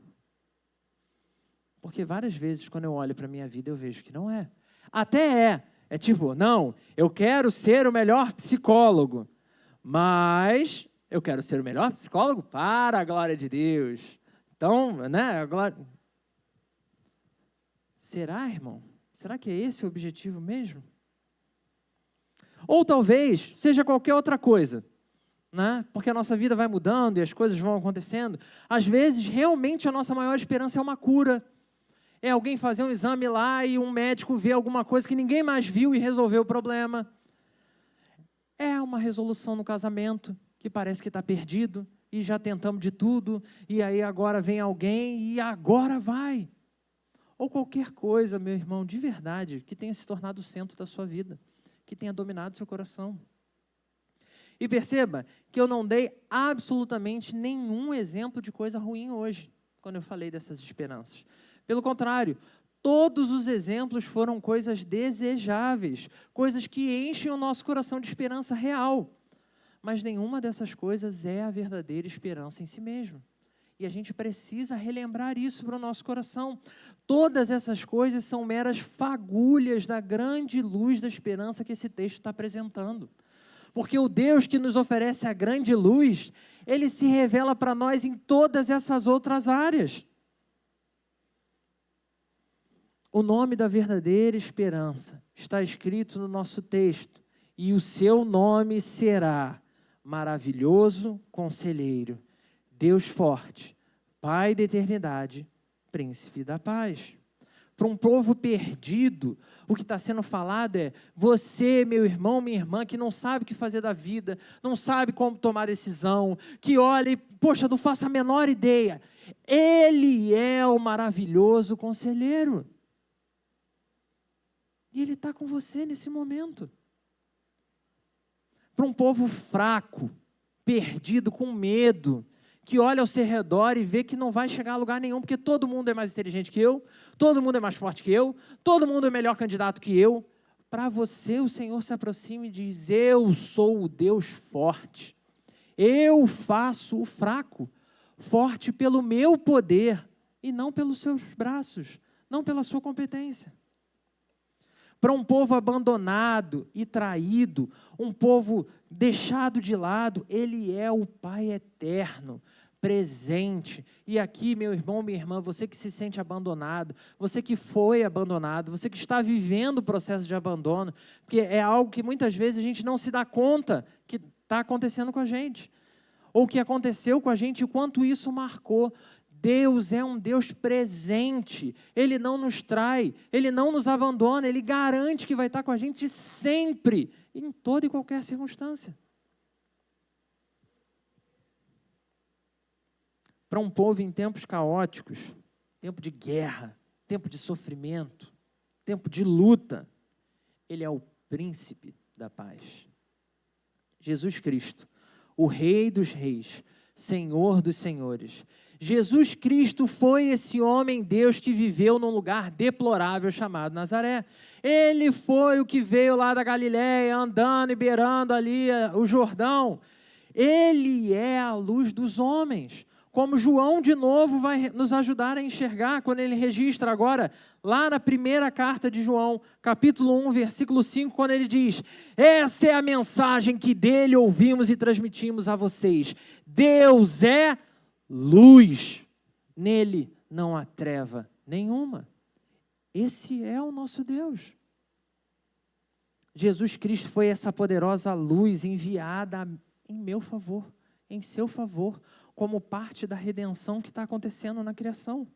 Porque várias vezes, quando eu olho para a minha vida, eu vejo que não é. Até é. É tipo, não, eu quero ser o melhor psicólogo, mas eu quero ser o melhor psicólogo para a glória de Deus. Então, a glória... Será, irmão? Será que é esse o objetivo mesmo? Ou talvez seja qualquer outra coisa, porque a nossa vida vai mudando e as coisas vão acontecendo. Às vezes, realmente, a nossa maior esperança é uma cura. É alguém fazer um exame lá e um médico ver alguma coisa que ninguém mais viu e resolver o problema. É uma resolução no casamento que parece que está perdido e já tentamos de tudo e aí agora vem alguém e agora vai. Ou qualquer coisa, meu irmão, de verdade, que tenha se tornado o centro da sua vida, que tenha dominado seu coração. E perceba que eu não dei absolutamente nenhum exemplo de coisa ruim hoje, quando eu falei dessas esperanças. Pelo contrário, todos os exemplos foram coisas desejáveis, coisas que enchem o nosso coração de esperança real. Mas nenhuma dessas coisas é a verdadeira esperança em si mesmo. E a gente precisa relembrar isso para o nosso coração. Todas essas coisas são meras fagulhas da grande luz da esperança que esse texto está apresentando. Porque o Deus que nos oferece a grande luz, Ele se revela para nós em todas essas outras áreas. O nome da verdadeira esperança está escrito no nosso texto. E o seu nome será Maravilhoso Conselheiro, Deus Forte, Pai da Eternidade, Príncipe da Paz. Para um povo perdido, o que está sendo falado é: você, meu irmão, minha irmã, que não sabe o que fazer da vida, não sabe como tomar decisão, que olha e, poxa, não faço a menor ideia. Ele é o maravilhoso conselheiro. E Ele está com você nesse momento. para um povo fraco, perdido, com medo, que olha ao seu redor e vê que não vai chegar a lugar nenhum, porque todo mundo é mais inteligente que eu, todo mundo é mais forte que eu, todo mundo é melhor candidato que eu. Para você, o Senhor se aproxima e diz: eu sou o Deus forte. Eu faço o fraco forte pelo meu poder e não pelos seus braços, não pela sua competência. Para um povo abandonado e traído, um povo deixado de lado, Ele é o Pai eterno, presente. E aqui, meu irmão, minha irmã, você que se sente abandonado, você que foi abandonado, você que está vivendo o processo de abandono, porque é algo que muitas vezes a gente não se dá conta que está acontecendo com a gente, ou que aconteceu com a gente, e o quanto isso marcou. Deus é um Deus presente, Ele não nos trai, Ele não nos abandona, Ele garante que vai estar com a gente sempre, em toda e qualquer circunstância. Para um povo em tempos caóticos, tempo de guerra, tempo de sofrimento, tempo de luta, Ele é o príncipe da paz. Jesus Cristo, o Rei dos reis, Senhor dos senhores. Jesus Cristo foi esse homem Deus que viveu num lugar deplorável chamado Nazaré. Ele foi o que veio lá da Galiléia, andando e beirando ali o Jordão. Ele é a luz dos homens. Como João, de novo, vai nos ajudar a enxergar, quando ele registra agora, lá na primeira carta de João, capítulo 1, versículo 5, quando ele diz: essa é a mensagem que dele ouvimos e transmitimos a vocês. Deus é luz, nele não há treva nenhuma. Esse é o nosso Deus. Jesus Cristo foi essa poderosa luz enviada em meu favor, em seu favor, como parte da redenção que está acontecendo na criação.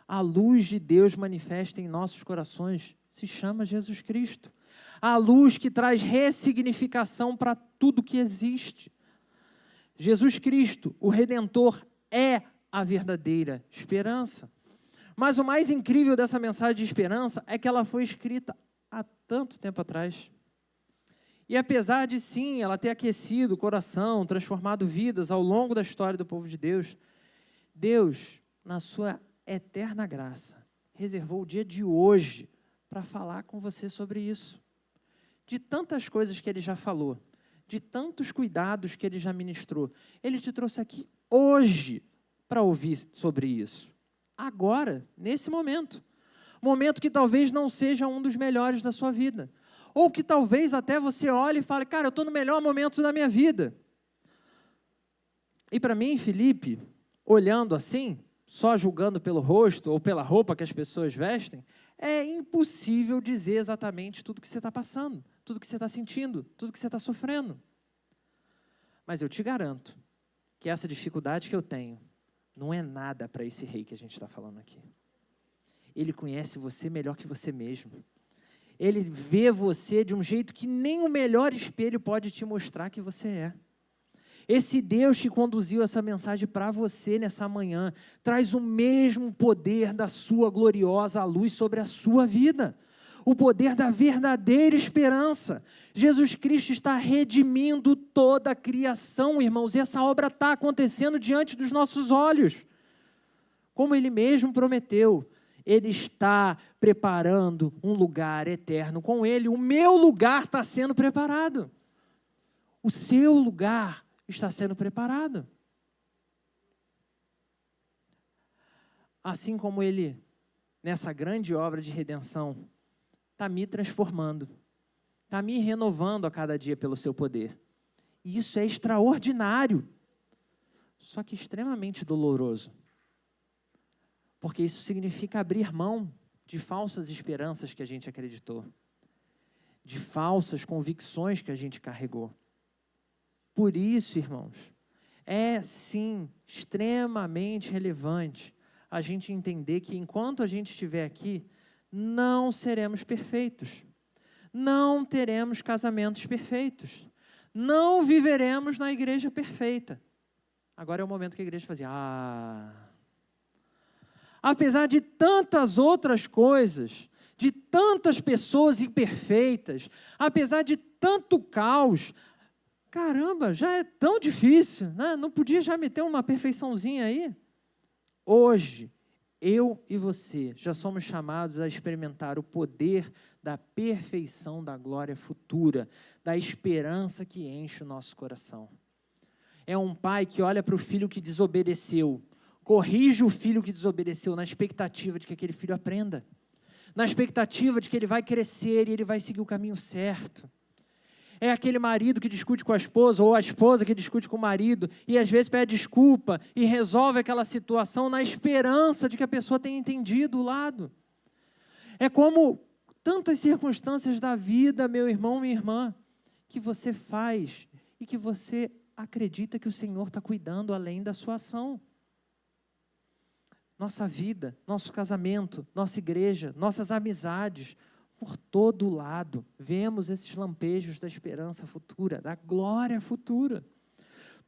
A luz de Deus manifesta em nossos corações se chama Jesus Cristo. A luz que traz ressignificação para tudo que existe. Jesus Cristo, o Redentor, é a verdadeira esperança. Mas o mais incrível dessa mensagem de esperança é que ela foi escrita há tanto tempo atrás. E apesar de, sim, ela ter aquecido o coração, transformado vidas ao longo da história do povo de Deus, Deus, na sua eterna graça, reservou o dia de hoje para falar com você sobre isso. De tantas coisas que Ele já falou, de tantos cuidados que Ele já ministrou, Ele te trouxe aqui hoje para ouvir sobre isso. Agora, nesse momento. Momento que talvez não seja um dos melhores da sua vida. Ou que talvez até você olhe e fale: cara, eu estou no melhor momento da minha vida. E para mim, Felipe, olhando assim, só julgando pelo rosto ou pela roupa que as pessoas vestem, é impossível dizer exatamente tudo que você está passando, tudo que você está sentindo, tudo que você está sofrendo. Mas eu te garanto que essa dificuldade que eu tenho não é nada para esse rei que a gente está falando aqui. Ele conhece você melhor que você mesmo. Ele vê você de um jeito que nem o melhor espelho pode te mostrar que você é. Esse Deus que conduziu essa mensagem para você nessa manhã, traz o mesmo poder da sua gloriosa luz sobre a sua vida. O poder da verdadeira esperança. Jesus Cristo está redimindo toda a criação, irmãos, e essa obra está acontecendo diante dos nossos olhos. Como Ele mesmo prometeu, Ele está preparando um lugar eterno com Ele. O meu lugar está sendo preparado. O seu lugar está sendo preparado. Assim como Ele, nessa grande obra de redenção, está me transformando, está me renovando a cada dia pelo seu poder. E isso é extraordinário, só que extremamente doloroso. Porque isso significa abrir mão de falsas esperanças que a gente acreditou, de falsas convicções que a gente carregou. Por isso, irmãos, é sim extremamente relevante a gente entender que enquanto a gente estiver aqui, não seremos perfeitos, não teremos casamentos perfeitos, não viveremos na igreja perfeita. Agora é o momento que a igreja fazia, apesar de tantas outras coisas, de tantas pessoas imperfeitas, apesar de tanto caos. Caramba, já é tão difícil, né? Não podia já meter uma perfeiçãozinha aí? Hoje, eu e você já somos chamados a experimentar o poder da perfeição da glória futura, da esperança que enche o nosso coração. É um pai que olha para o filho que desobedeceu, corrige o filho que desobedeceu na expectativa de que aquele filho aprenda, na expectativa de que ele vai crescer e ele vai seguir o caminho certo. É aquele marido que discute com a esposa, ou a esposa que discute com o marido, e às vezes pede desculpa e resolve aquela situação na esperança de que a pessoa tenha entendido o lado. É como tantas circunstâncias da vida, meu irmão, minha irmã, que você faz e que você acredita que o Senhor está cuidando além da sua ação. Nossa vida, nosso casamento, nossa igreja, nossas amizades, por todo lado, vemos esses lampejos da esperança futura, da glória futura.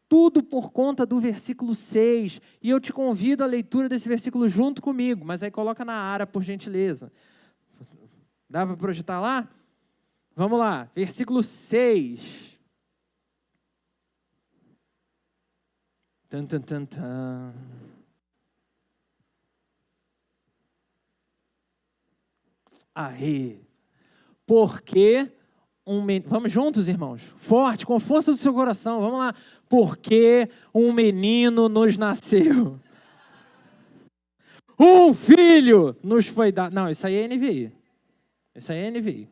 Tudo por conta do versículo 6. E eu te convido à leitura desse versículo junto comigo, mas aí coloca na ara, por gentileza. Dá para projetar lá? Vamos lá, versículo 6. Tan, tan, tan, tan. Aê! Porque vamos juntos, irmãos? Forte, com força do seu coração, vamos lá. Porque um menino nos nasceu. Um filho nos foi dado. Não, isso aí é NVI. Isso aí é NVI.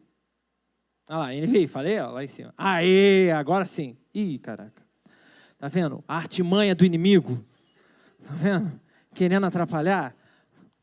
Olha lá, NVI, falei, ó, lá em cima. Aê, agora sim. Ih, caraca. Tá vendo? A artimanha do inimigo. Tá vendo? Querendo atrapalhar.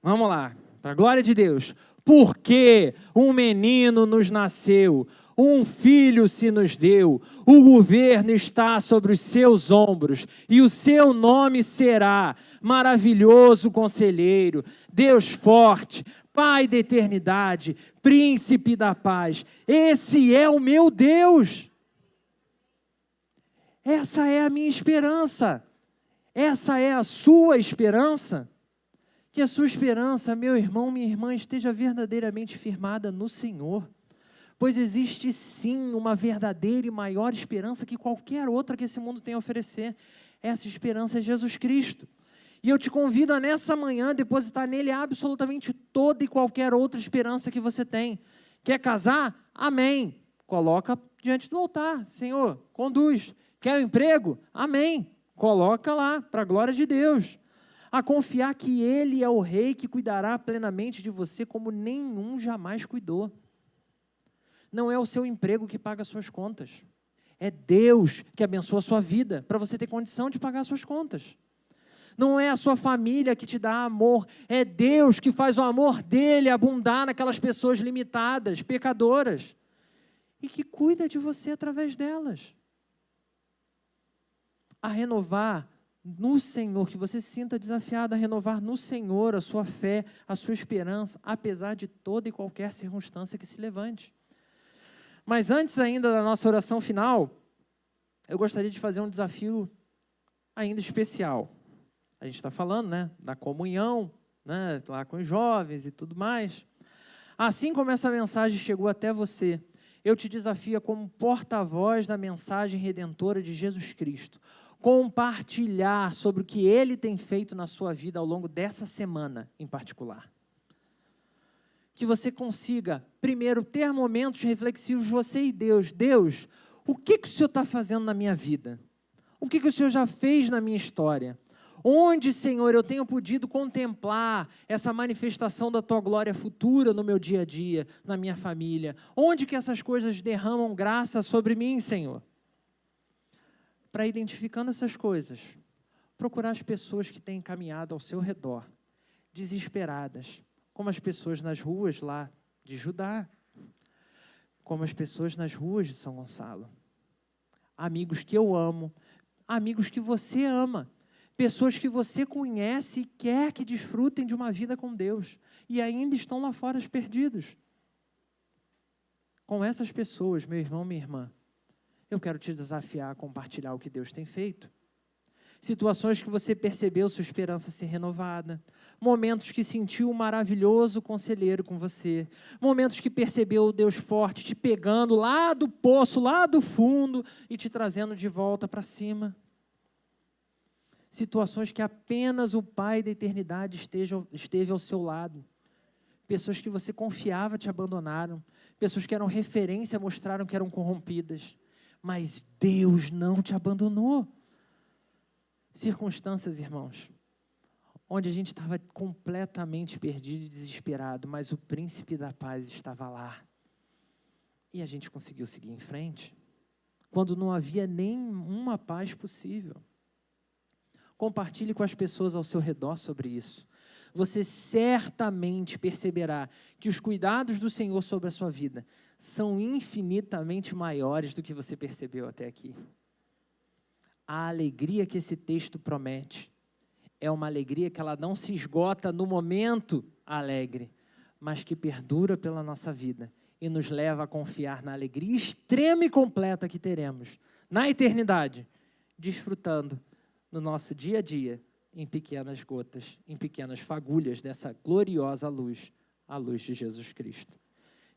Vamos lá, para a glória de Deus. Porque um menino nos nasceu, um filho se nos deu, o governo está sobre os seus ombros, e o seu nome será Maravilhoso Conselheiro, Deus Forte, Pai da Eternidade, Príncipe da Paz. Esse é o meu Deus. Essa é a minha esperança. Essa é a sua esperança. Que a sua esperança, meu irmão, minha irmã, esteja verdadeiramente firmada no Senhor. Pois existe sim uma verdadeira e maior esperança que qualquer outra que esse mundo tem a oferecer. Essa esperança é Jesus Cristo. E eu te convido a nessa manhã depositar nele absolutamente toda e qualquer outra esperança que você tem. Quer casar? Amém. Coloca diante do altar. Senhor, conduz. Quer um emprego? Amém. Coloca lá, para a glória de Deus. A confiar que Ele é o Rei que cuidará plenamente de você como nenhum jamais cuidou. Não é o seu emprego que paga as suas contas. É Deus que abençoa a sua vida para você ter condição de pagar as suas contas. Não é a sua família que te dá amor, é Deus que faz o amor dele abundar naquelas pessoas limitadas, pecadoras, e que cuida de você através delas. A renovar no Senhor, que você se sinta desafiado a renovar no Senhor a sua fé, a sua esperança, apesar de toda e qualquer circunstância que se levante. Mas antes ainda da nossa oração final, eu gostaria de fazer um desafio ainda especial. A gente está falando, né, da comunhão, né, lá com os jovens e tudo mais. Assim como essa mensagem chegou até você, eu te desafio como porta-voz da mensagem redentora de Jesus Cristo, compartilhar sobre o que Ele tem feito na sua vida ao longo dessa semana em particular. Que você consiga, primeiro, ter momentos reflexivos, você e Deus. Deus, o que o Senhor está fazendo na minha vida? O que o Senhor já fez na minha história? Onde, Senhor, eu tenho podido contemplar essa manifestação da Tua glória futura no meu dia a dia, na minha família? Onde que essas coisas derramam graça sobre mim, Senhor? Para identificando essas coisas, procurar as pessoas que têm caminhado ao seu redor, desesperadas, como as pessoas nas ruas lá de Judá, como as pessoas nas ruas de São Gonçalo. Amigos que eu amo, amigos que você ama, pessoas que você conhece e quer que desfrutem de uma vida com Deus, e ainda estão lá fora perdidos. Com essas pessoas, meu irmão, minha irmã, eu quero te desafiar a compartilhar o que Deus tem feito. Situações que você percebeu sua esperança ser renovada. Momentos que sentiu um maravilhoso conselheiro com você. Momentos que percebeu o Deus forte te pegando lá do poço, lá do fundo e te trazendo de volta para cima. Situações que apenas o Pai da eternidade esteve ao seu lado. Pessoas que você confiava te abandonaram. Pessoas que eram referência mostraram que eram corrompidas. Mas Deus não te abandonou. Circunstâncias, irmãos, onde a gente estava completamente perdido e desesperado, mas o príncipe da paz estava lá. E a gente conseguiu seguir em frente, quando não havia nenhuma paz possível. Compartilhe com as pessoas ao seu redor sobre isso. Você certamente perceberá que os cuidados do Senhor sobre a sua vida são infinitamente maiores do que você percebeu até aqui. A alegria que esse texto promete é uma alegria que ela não se esgota no momento alegre, mas que perdura pela nossa vida e nos leva a confiar na alegria extrema e completa que teremos na eternidade, desfrutando no nosso dia a dia, em pequenas gotas, em pequenas fagulhas dessa gloriosa luz, a luz de Jesus Cristo.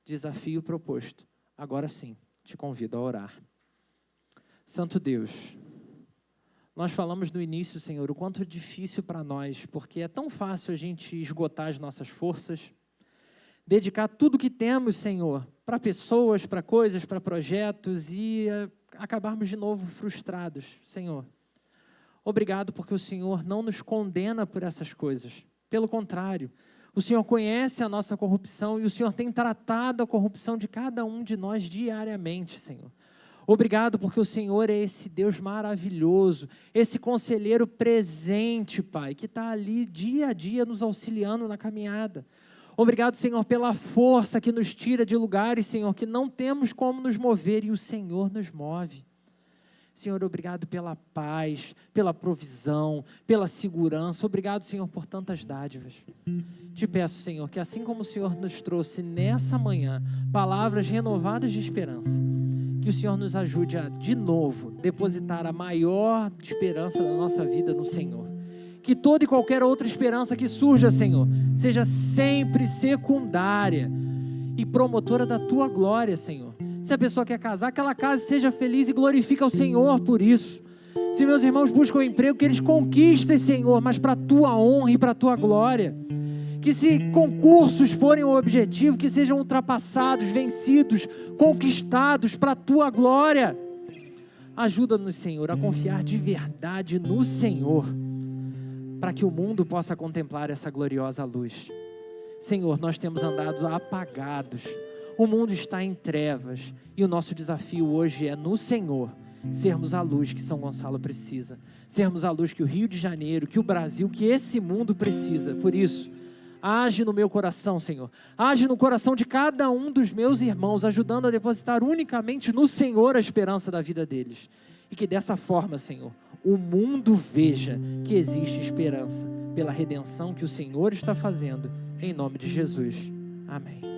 Desafio proposto. Agora sim, te convido a orar. Santo Deus, nós falamos no início, Senhor, o quanto é difícil para nós, porque é tão fácil a gente esgotar as nossas forças, dedicar tudo que temos, Senhor, para pessoas, para coisas, para projetos e acabarmos de novo frustrados, Senhor. Obrigado porque o Senhor não nos condena por essas coisas. Pelo contrário, o Senhor conhece a nossa corrupção e o Senhor tem tratado a corrupção de cada um de nós diariamente, Senhor. Obrigado porque o Senhor é esse Deus maravilhoso, esse conselheiro presente, Pai, que está ali dia a dia nos auxiliando na caminhada. Obrigado, Senhor, pela força que nos tira de lugares, Senhor, que não temos como nos mover e o Senhor nos move. Senhor, obrigado pela paz, pela provisão, pela segurança. Obrigado, Senhor, por tantas dádivas. Te peço, Senhor, que assim como o Senhor nos trouxe nessa manhã palavras renovadas de esperança, que o Senhor nos ajude a, de novo, depositar a maior esperança da nossa vida no Senhor. Que toda e qualquer outra esperança que surja, Senhor, seja sempre secundária e promotora da Tua glória, Senhor. Se a pessoa quer casar, que ela case, seja feliz e glorifique ao Senhor por isso. Se meus irmãos buscam emprego, que eles conquistem, Senhor, mas para a Tua honra e para a Tua glória. Que se concursos forem o objetivo, que sejam ultrapassados, vencidos, conquistados para a Tua glória. Ajuda-nos, Senhor, a confiar de verdade no Senhor, para que o mundo possa contemplar essa gloriosa luz. Senhor, nós temos andado apagados, o mundo está em trevas, e o nosso desafio hoje é no Senhor, sermos a luz que São Gonçalo precisa, sermos a luz que o Rio de Janeiro, que o Brasil, que esse mundo precisa. Por isso, age no meu coração, Senhor. Age no coração de cada um dos meus irmãos, ajudando a depositar unicamente no Senhor a esperança da vida deles. E que dessa forma, Senhor, o mundo veja que existe esperança pela redenção que o Senhor está fazendo, em nome de Jesus. Amém.